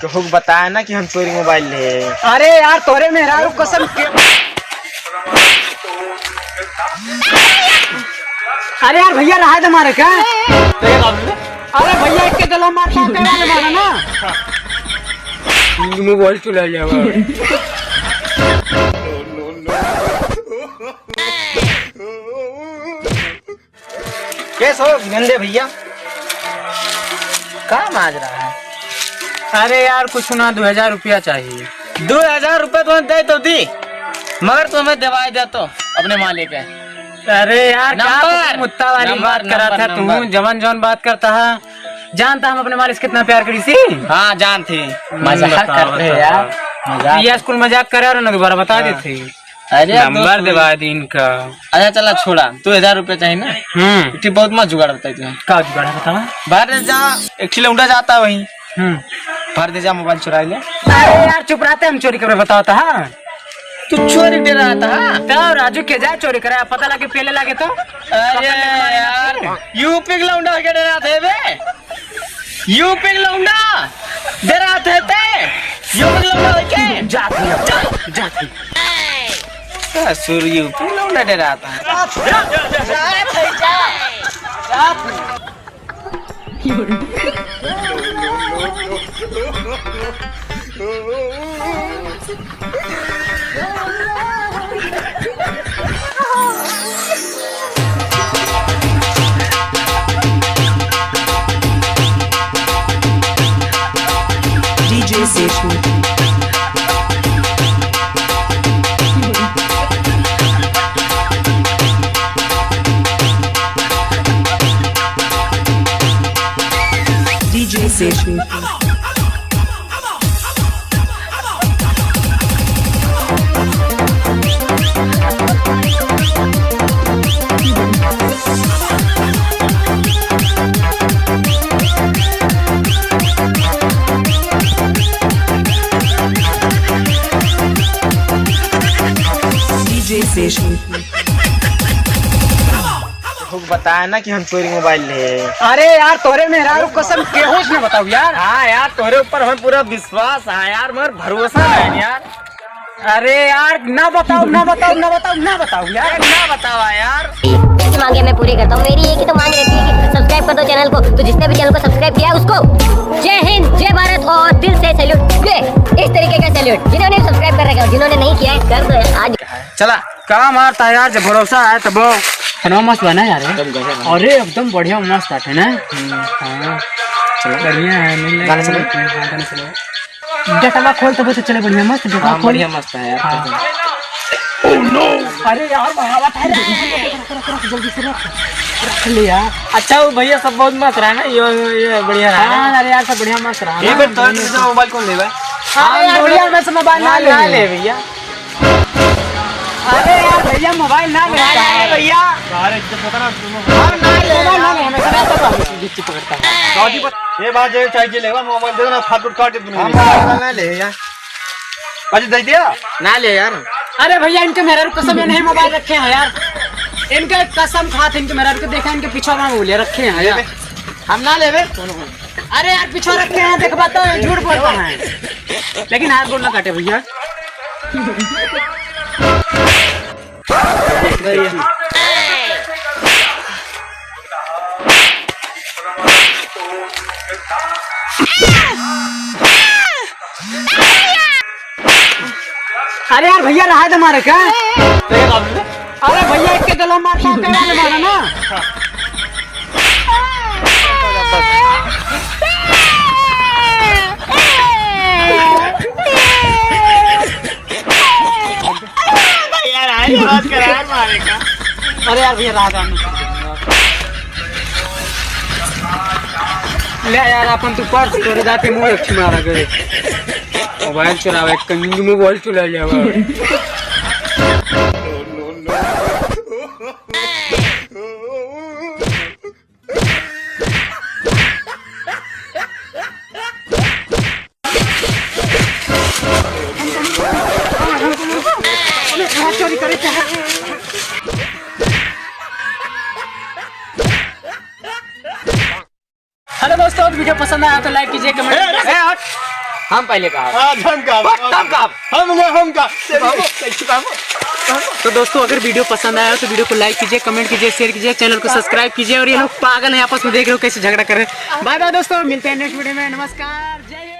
कहूँ बताया ना कि हम चोरी मोबाइल ले। अरे यार तोरे मेहरारू कसम के। अरे यार भैया रहा हमारे क्या? अरे भैया एक के गला मारता मारा ना मोबाइल चुरा जाएगा। कैसे हो गंदे भैया? कहाँ माज रहा है? अरे यार कुछ ना 2000 रुपया चाहिए। 2000 रुपये तुम्हें दे तो दी, मगर तुम्हें दवाई दे तो अपने मालिक है। अरे यार क्या मुत्ता वाली बात करा था तू? जवान जवान बात करता है। जानता हम अपने मालिक से कितना प्यार करी सी। हाँ जानती। मजाक कर रहे यार। ये स्कूल मजाक करे और दोबारा बता देते। अरे नंबर दबा दी इनका। अच्छा चला छोड़ा, 2000 रुपये चाहिए ना। बहुत मत जुगाड़ बताई तुम्हें। क्या जुगाड़ बतावा? बाहर दे जा, एक किलोमीटर जाता है वहीं। बाहर दे जा, मोबाइल चुरा ले। अरे यार चुप रहते हम चोरी कर बताता है। तू चोरी दे रहा था? तो राजू के जाए चोरी कराया पता लगे पहले लगे तो। अरे यार यूपी के लौंडा के डरा थे बे। यूपी के लौंडा डरा थे ते। यूपी के लौंडा के जाती सुर यूपी के लौंडा डरा था। DJ Session. DJ Session. DJ Session. बताया ना कि हम चोरी मोबाइल ले। अरे यार तोरे मेहरारू कसम के होश ने बताओ यार। हाँ यार तोरे ऊपर हमें पूरा विश्वास है यार, मगर भरोसा है यार। अरे यार ना बताओ ना बताओ ना बताओ ना बताओ यार ना बताओ यार। ऐसी मांगे मैं पूरी करता हूँ। मेरी एक ही तो मांग रहती है कि सब्सक्राइब कर दो चैनल को। तो जिसने भी चैनल को सब्सक्राइब किया उसको जय हिंद जय भारत और दिल से सैल्यूट। इस तरीके का सैल्यूट जिन्होंने सब्सक्राइब कर रखा है, जिन्होंने नहीं किया है कर दो आज। चला काम मारता है यार, जब भरोसा है तब खाना मस्त बना यार। अरे एकदम बढ़िया मस्त है ना। चलो बढ़िया है। गाना चलो। जटवा खोल तब तो चले बढ़िया मस्त जटवा खोल। बढ़िया मस्त है यार। अरे यार बढ़ावा था जल्दी से रख ले यार। अच्छा वो भैया सब बहुत मस्त रहा ना। ये बढ़िया रहा। हाँ अरे यार सब बढ़िया मस्त रहा। एक बार तो मोबाइल कौन ले भाई? अरे यार भैया मैं से मोबाइल ना ले भैया। अरे यार भैया मोबाइल ना ले भैया। ये बात जो चाहिए लेगा मोबाइल दे ना फाटूट काट दे दूंगा। ना ले यार। आज दे दिया ना ले यार। अरे भैया इनके मेहरारू कसम नहीं मोबाइल रखे हैं यार। इनके कसम खाते इनके मेहरारू को देखा इनके पीछे में बोले रखे हैं यार। हम ना ले। अरे यार पीछे रखे हैं देख बात झूठ बोलता है लेकिन हाथ गोड़ ना काटे भैया। अरे यार भैया रहा हमारे क्या? अरे भैया एक के गला मारता मारा ना। अरे यार भैया रहा ले यार अपन तू पर्स तोरे जाके मुंह अच्छी मारा गए। मोबाइल चुरावे कंगी मोबाइल चुरा जावा। चोरी करे हेलो दोस्तों वीडियो पसंद आया तो लाइक कीजिए कमेंट। हम पहले कहा। हम का तो दोस्तों अगर वीडियो पसंद आया तो वीडियो को लाइक कीजिए, कमेंट कीजिए, शेयर कीजिए, चैनल को सब्सक्राइब कीजिए। और ये लोग पागल हैं, आपस में देख रहे हो कैसे झगड़ा कर रहे हैं। बाय बाय दोस्तों, मिलते हैं नेक्स्ट वीडियो में। नमस्कार, जय हिंद।